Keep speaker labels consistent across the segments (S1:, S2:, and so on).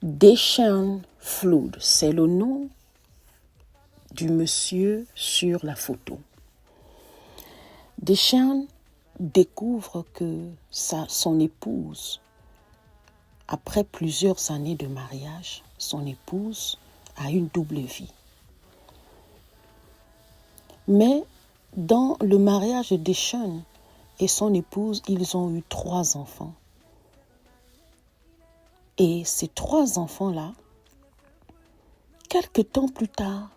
S1: Deshaun Flood, c'est le nom du monsieur sur la photo. Deshaun découvre que son épouse, après plusieurs années de mariage, son épouse a une double vie. Mais dans le mariage de Deshaun et son épouse, ils ont eu 3 enfants. Et ces 3 enfants-là, quelque temps plus tard,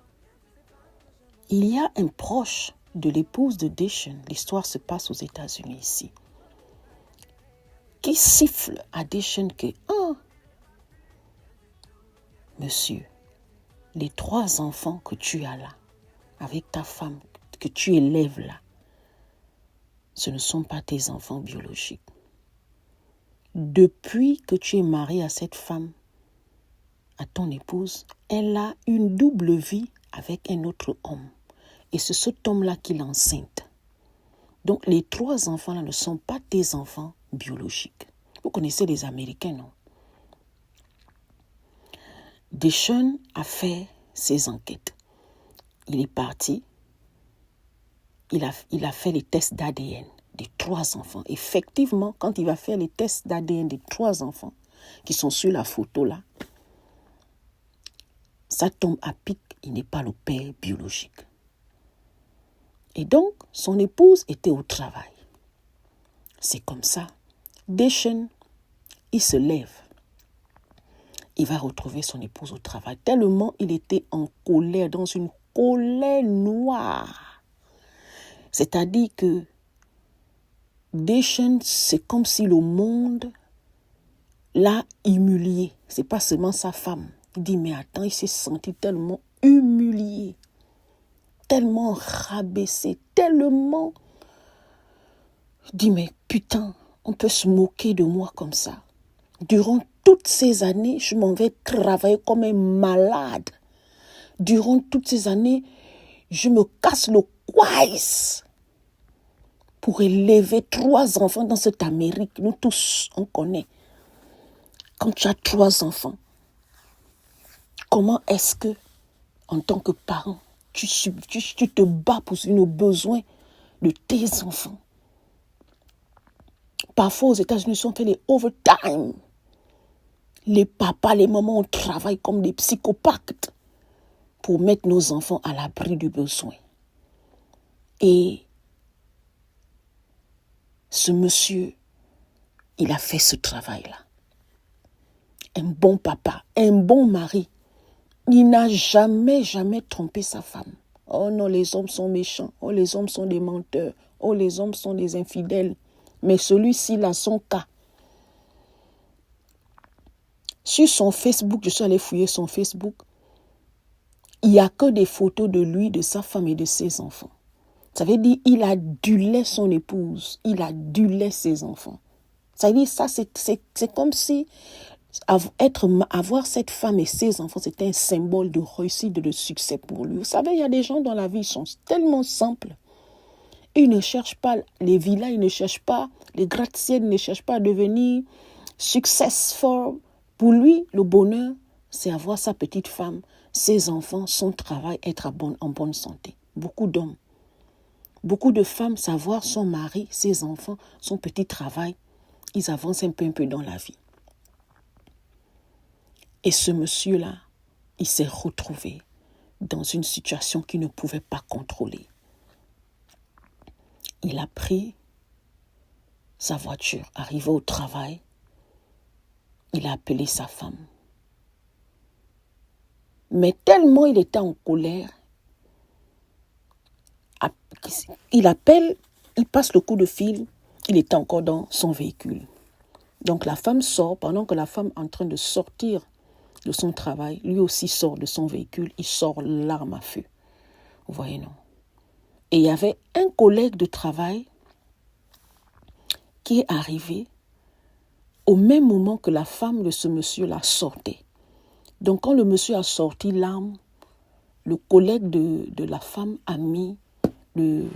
S1: il y a un proche de l'épouse de Deshaun, l'histoire se passe aux États-Unis ici, qui siffle à Deshaun que monsieur, les 3 enfants que tu as là, avec ta femme, que tu élèves là, ce ne sont pas tes enfants biologiques. Depuis que tu es marié à cette femme, à ton épouse, elle a une double vie avec un autre homme. Et c'est cet homme-là qui l'enceinte. Donc les 3 enfants-là ne sont pas tes enfants biologiques. Vous connaissez les Américains, non? Deshaun a fait ses enquêtes. Il est parti. Il a fait les tests d'ADN des 3 enfants. Effectivement, quand il va faire les tests d'ADN des 3 enfants qui sont sur la photo là, ça tombe à pic, il n'est pas le père biologique. Et donc, son épouse était au travail. C'est comme ça. Deshaun, il se lève. Il va retrouver son épouse au travail. Tellement il était en colère, dans une colère noire. C'est-à-dire que Deshaun, c'est comme si le monde l'a humilié. C'est pas seulement sa femme. Il dit, mais attends, il s'est senti tellement humilié, tellement rabaissé, tellement... Il dit, mais putain, on peut se moquer de moi comme ça. Durant toutes ces années, je m'en vais travailler comme un malade. Durant toutes ces années, je me casse le couaïs pour élever 3 enfants dans cette Amérique. Nous tous, on connaît. Quand tu as 3 enfants, comment est-ce que, en tant que parent, tu te bats pour le besoin de tes enfants? Parfois, aux États-Unis, on fait les overtime. Les papas, les mamans, on travaille comme des psychopathes pour mettre nos enfants à l'abri du besoin. Et ce monsieur, il a fait ce travail-là. Un bon papa, un bon mari. Il n'a jamais trompé sa femme. Oh non, les hommes sont méchants. Oh, les hommes sont des menteurs. Oh, les hommes sont des infidèles. Mais celui-ci, là, son cas. Sur son Facebook, je suis allée fouiller son Facebook. Il n'y a que des photos de lui, de sa femme et de ses enfants. Ça veut dire qu'il adulait son épouse. Il adulait ses enfants. Ça veut dire ça, c'est comme si avoir cette femme et ses enfants, c'était un symbole de réussite, de succès pour lui. Vous savez, il y a des gens dans la vie, ils sont tellement simples. Ils ne cherchent pas les villas, ils ne cherchent pas les gratte-ciel, ils ne cherchent pas à devenir successful. Pour lui, le bonheur, c'est avoir sa petite femme, ses enfants, son travail, être en bonne santé. Beaucoup d'hommes. Beaucoup de femmes, savoir son mari, ses enfants, son petit travail, ils avancent un peu dans la vie. Et ce monsieur-là, il s'est retrouvé dans une situation qu'il ne pouvait pas contrôler. Il a pris sa voiture, arrivé au travail, il a appelé sa femme. Mais tellement il était en colère, il appelle, il passe le coup de fil, il était encore dans son véhicule. Donc la femme sort, pendant que la femme est en train de sortir de son travail, lui aussi sort de son véhicule, il sort l'arme à feu. Vous voyez, non? Et il y avait un collègue de travail qui est arrivé au même moment que la femme de ce monsieur-là sortait. Donc quand le monsieur a sorti l'arme, le collègue de la femme a mis le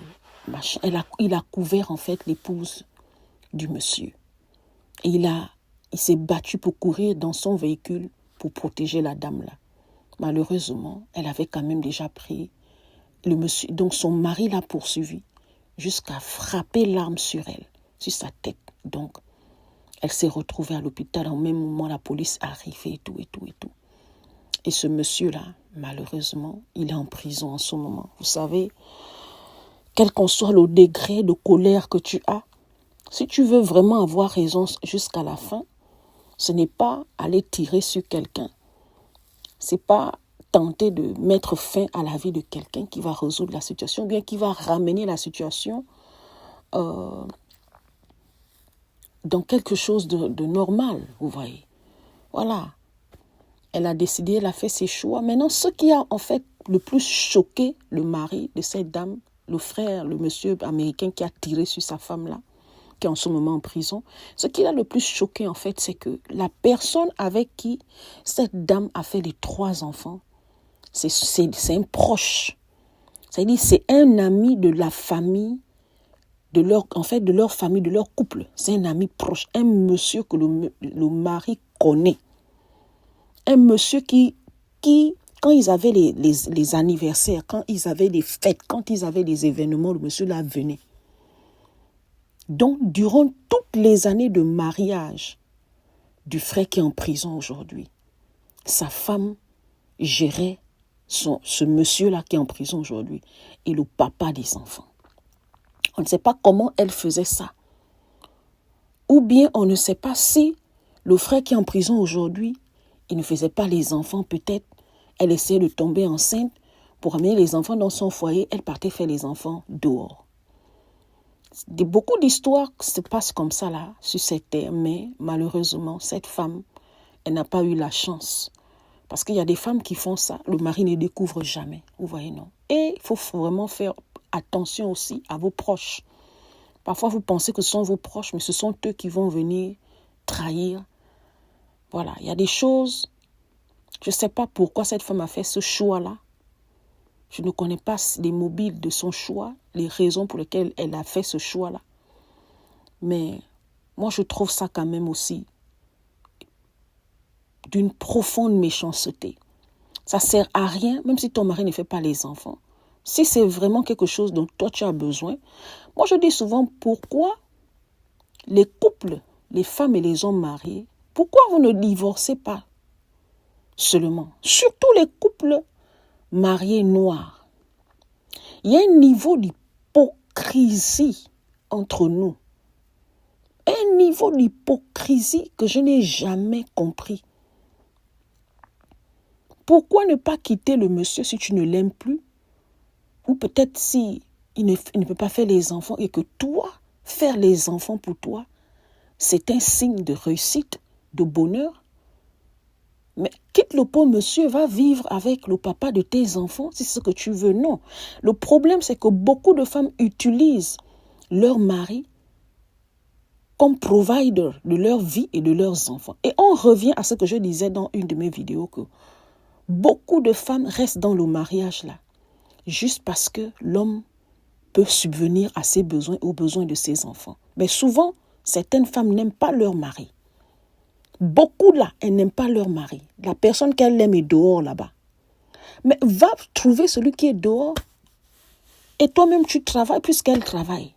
S1: machin, il a couvert en fait l'épouse du monsieur. Et il s'est battu pour courir dans son véhicule pour protéger la dame là. Malheureusement, elle avait quand même déjà pris le monsieur. Donc son mari l'a poursuivie jusqu'à frapper l'arme sur elle, sur sa tête. Donc, elle s'est retrouvée à l'hôpital. Au même moment, la police arrivait et tout. Et ce monsieur-là, malheureusement, il est en prison en ce moment. Vous savez, quel qu'en soit le degré de colère que tu as, si tu veux vraiment avoir raison jusqu'à la fin, ce n'est pas aller tirer sur quelqu'un. Ce n'est pas tenter de mettre fin à la vie de quelqu'un qui va résoudre la situation, ou bien qui va ramener la situation dans quelque chose de normal, vous voyez. Voilà. Elle a décidé, elle a fait ses choix. Maintenant, ce qui a en fait le plus choqué le mari de cette dame, le frère, le monsieur américain qui a tiré sur sa femme-là, qui est en ce moment en prison, ce qui l'a le plus choqué en fait, c'est que la personne avec qui cette dame a fait les 3 enfants, c'est un proche. C'est-à-dire c'est un ami de la famille, de leur famille, de leur couple. C'est un ami proche, un monsieur que le mari connaît. Un monsieur qui quand ils avaient les anniversaires, quand ils avaient les fêtes, quand ils avaient les événements, le monsieur là venait. Donc, durant toutes les années de mariage du frère qui est en prison aujourd'hui, sa femme gérait ce monsieur-là qui est en prison aujourd'hui et le papa des enfants. On ne sait pas comment elle faisait ça. Ou bien on ne sait pas si le frère qui est en prison aujourd'hui, il ne faisait pas les enfants, peut-être. Elle essayait de tomber enceinte pour amener les enfants dans son foyer. Elle partait faire les enfants dehors. Beaucoup d'histoires se passent comme ça là, sur cette terre. Mais malheureusement, cette femme, elle n'a pas eu la chance. Parce qu'il y a des femmes qui font ça. Le mari ne découvre jamais. Vous voyez, non? Et il faut vraiment faire attention aussi à vos proches. Parfois, vous pensez que ce sont vos proches, mais ce sont eux qui vont venir trahir. Voilà, il y a des choses, je ne sais pas pourquoi cette femme a fait ce choix-là. Je ne connais pas les mobiles de son choix, les raisons pour lesquelles elle a fait ce choix-là. Mais moi, je trouve ça quand même aussi d'une profonde méchanceté. Ça ne sert à rien, même si ton mari ne fait pas les enfants. Si c'est vraiment quelque chose dont toi tu as besoin, moi je dis souvent pourquoi les couples, les femmes et les hommes mariés, pourquoi vous ne divorcez pas seulement? Surtout les couples mariés noirs. Il y a un niveau d'hypocrisie entre nous. Un niveau d'hypocrisie que je n'ai jamais compris. Pourquoi ne pas quitter le monsieur si tu ne l'aimes plus? Ou peut-être si il ne peut pas faire les enfants et que toi, faire les enfants pour toi, c'est un signe de réussite, de bonheur. Mais quitte le pauvre monsieur, va vivre avec le papa de tes enfants, si c'est ce que tu veux. Non. Le problème, c'est que beaucoup de femmes utilisent leur mari comme provider de leur vie et de leurs enfants. Et on revient à ce que je disais dans une de mes vidéos, que beaucoup de femmes restent dans le mariage là, juste parce que l'homme peut subvenir à ses besoins, aux besoins de ses enfants. Mais souvent, certaines femmes n'aiment pas leur mari. Beaucoup là, elles n'aiment pas leur mari. La personne qu'elle aime est dehors là-bas. Mais va trouver celui qui est dehors et toi-même tu travailles puisqu'elle travaille.